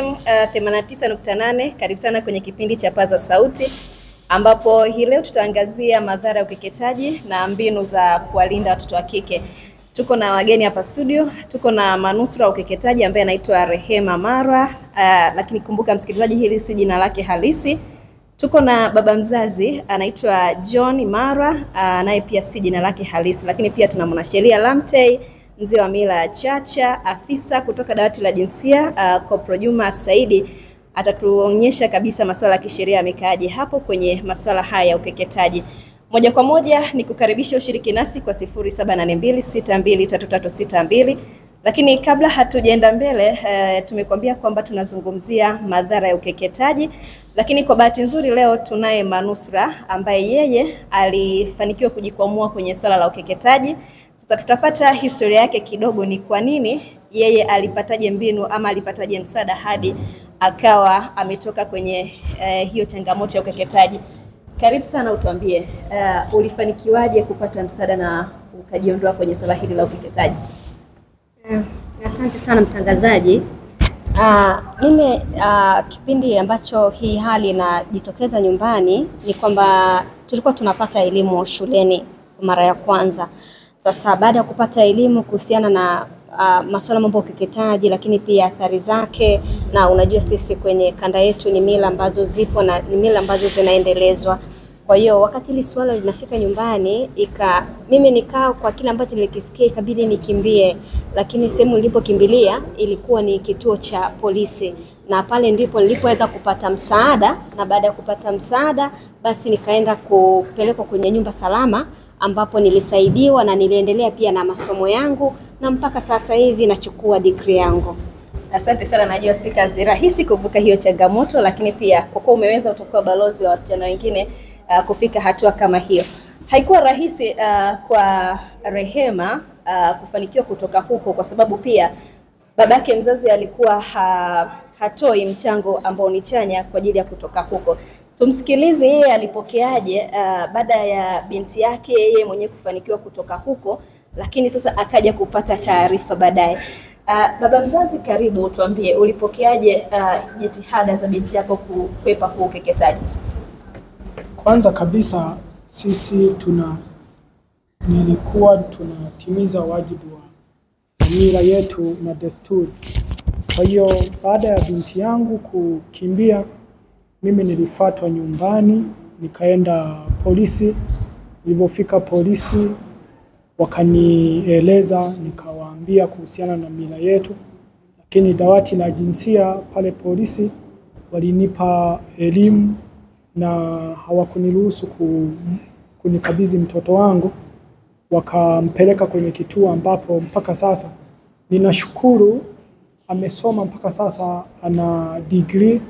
89.8. Karibu sana kwenye kipindi cha Paza Sauti, ambapo hii leo tutaangazia madhara ya ukeketaji na mbinu za kuwalinda watoto wa kike. Tuko na wageni hapa studio. Tuko na manusura ukeketaji ambaye anaitwa Rehema Marwa, lakini kumbuka msikilizaji, hili si jina lake halisi. Tuko na baba mzazi anaitwa John Marwa, naye pia si jina lake halisi, lakini pia tuna mwanasheria Lamtey, mzee wa mila Chacha, afisa kutoka dawati la jinsia Kopro Juma Saidi atatuonyesha kabisa masuala ya kisheria yamekaaje hapo kwenye masuala haya ya ukeketaji. Moja kwa moja ni kukaribisha ushiriki nasi kwa 0782623362. Lakini kabla hatujaenda mbele, tumekwambia kwamba tunazungumzia madhara ya ukeketaji, lakini kwa bahati nzuri leo tunaye manusura ambaye yeye alifanikiwa kujikwamua kwenye swala la ukeketaji. Sasa tutapata historia yake kidogo, ni kwa nini yeye alipataje mbinu ama alipataje msaada hadi akawa ametoka kwenye hiyo changamoto ya ukeketaji. Karibu sana, utuambie ulifanikiwaje kupata msaada na ukajiondoa kwenye swala hili la ukeketaji? Asante sana mtangazaji. Mimi kipindi ambacho hii hali inajitokeza nyumbani ni kwamba tulikuwa tunapata elimu shuleni mara ya kwanza. Sasa baada ya kupata elimu kuhusiana na masuala mambo ya ukeketaji, lakini pia athari zake, na unajua sisi kwenye kanda yetu ni mila ambazo zipo na ni mila ambazo zinaendelezwa. Kwa hiyo wakati hili swala linafika nyumbani, mimi nikaa kwa kile ambacho nilikisikia ikabidi nikimbie, lakini sehemu nilipokimbilia ilikuwa ni kituo cha polisi, na pale ndipo nilipoweza kupata msaada. Na baada ya kupata msaada, basi nikaenda kupelekwa kwenye nyumba salama ambapo nilisaidiwa na niliendelea pia na masomo yangu, na mpaka sasa hivi nachukua degree yangu. Asante sana, najua si kazi rahisi kuvuka hiyo changamoto, lakini pia kwa kuwa umeweza utakuwa balozi wa wasichana wengine kufika hatua kama hiyo. Haikuwa rahisi kwa Rehema kufanikiwa kutoka huko, kwa sababu pia babake mzazi alikuwa hatoi mchango ambao ni chanya kwa ajili ya kutoka huko. Tumsikilize yeye alipokeaje baada ya binti yake yeye mwenyewe kufanikiwa kutoka huko, lakini sasa akaja kupata taarifa baadaye. Baba mzazi, karibu, tuambie ulipokeaje jitihada za binti yako kukwepa ukeketaji? Kwanza kabisa sisi nilikuwa tunatimiza wajibu wa mila yetu na desturi. Kwa hiyo baada ya binti yangu kukimbia, mimi nilifuatwa nyumbani, nikaenda polisi. Nilipofika polisi wakanieleza, nikawaambia kuhusiana na mila yetu, lakini dawati la jinsia pale polisi walinipa elimu na hawakuniruhusu kunikabidhi mtoto wangu. Wakampeleka kwenye kituo ambapo mpaka sasa ninashukuru amesoma mpaka sasa, ana degree,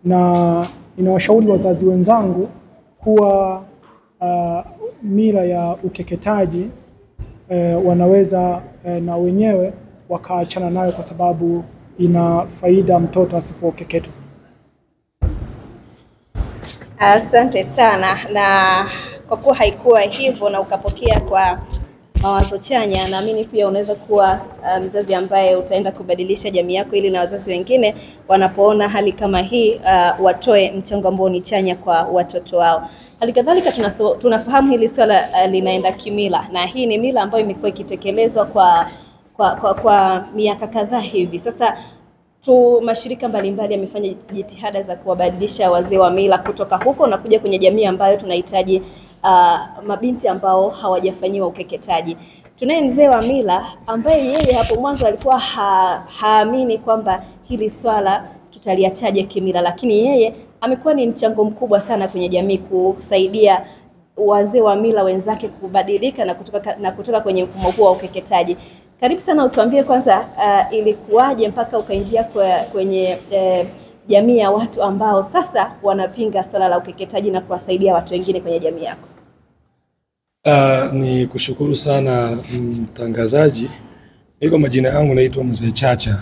na ninawashauri wazazi wenzangu kuwa mila ya ukeketaji wanaweza na wenyewe wakaachana nayo, kwa sababu ina faida mtoto asipokeketwa. Asante sana, na kwa kuwa haikuwa hivyo na ukapokea kwa mawazo chanya, naamini pia unaweza kuwa mzazi ambaye utaenda kubadilisha jamii yako, ili na wazazi wengine wanapoona hali kama hii watoe mchango ambao ni chanya kwa watoto wao. Halikadhalika tunafahamu hili swala linaenda kimila, na hii ni mila ambayo imekuwa ikitekelezwa kwa miaka kadhaa hivi sasa. Mashirika mbalimbali yamefanya jitihada za kuwabadilisha wazee wa mila kutoka huko na kuja kwenye jamii ambayo tunahitaji mabinti ambao hawajafanyiwa ukeketaji. Tunaye mzee wa mila ambaye yeye hapo mwanzo alikuwa haamini kwamba hili swala tutaliachaje kimila, lakini yeye amekuwa ni mchango mkubwa sana kwenye jamii kusaidia wazee wa mila wenzake kubadilika na kutoka kwenye mfumo huo wa ukeketaji. Karibu sana, utuambie kwanza ilikuwaje mpaka ukaingia kwenye jamii ya watu ambao sasa wanapinga swala la ukeketaji na kuwasaidia watu wengine kwenye jamii yako. Ni kushukuru sana mtangazaji. Niko majina yangu naitwa Mzee Chacha,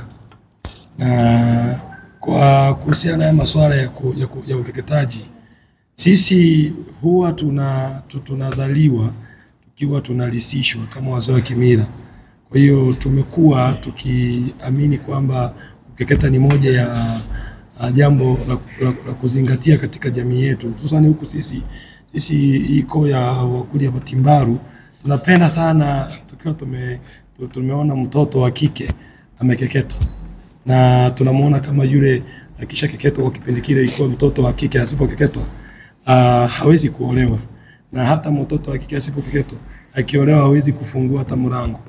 na kwa kuhusiana na masuala ya ukeketaji, sisi huwa tunazaliwa tukiwa tunalisishwa kama wazee wa kimila. Kwa hiyo tumekuwa tukiamini kwamba ukeketa ni moja ya jambo la kuzingatia katika jamii yetu, hususan huku sisi iko ya Wakurya wa Timbaru. Tunapenda sana tukiwa tumeona mtoto wa kike amekeketwa, na tunamuona kama yule akisha keketwa kwa kipindi kile, ikiwa mtoto wa kike asipokeketwa hawezi kuolewa, na hata mtoto wa kike asipokeketwa akiolewa hawezi kufungua hata mlango.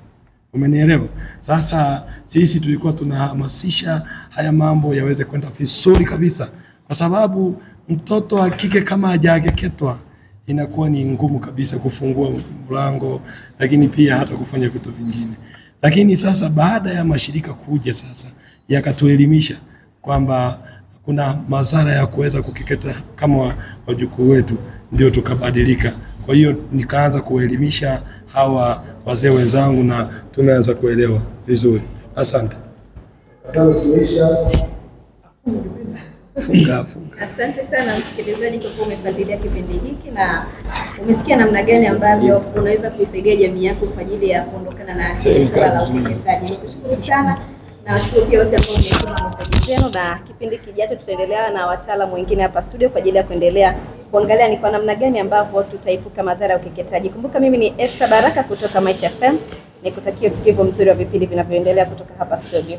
Umenielewa? Sasa sisi tulikuwa tunahamasisha haya mambo yaweze kwenda vizuri kabisa, kwa sababu mtoto wa kike kama hajakeketwa inakuwa ni ngumu kabisa kufungua mlango, lakini pia hata kufanya vitu vingine. Lakini sasa baada ya mashirika kuja sasa yakatuelimisha kwamba kuna madhara ya kuweza kukeketa kama wajukuu wetu, ndio tukabadilika. Kwa hiyo nikaanza kuelimisha hawa wazee wenzangu na tumeanza kuelewa vizuri. Asante. Funga. Asante sana msikilizaji kwa kuwa umefuatilia kipindi hiki na umesikia namna gani ambavyo unaweza kuisaidia jamii yako kwa ajili ya kuondokana na hili swala la ukeketaji. Nashukuru sana na washukuru pia wote ambao wametoa meseji zenu, na kipindi kijacho tutaendelea na wataalamu wengine hapa studio kwa ajili ya kuendelea kuangalia ni kwa namna gani ambavyo tutaepuka madhara ya ukeketaji. Kumbuka mimi ni Esther Baraka kutoka Maisha FM. Nikutakia usikivu mzuri wa vipindi vinavyoendelea kutoka hapa studio.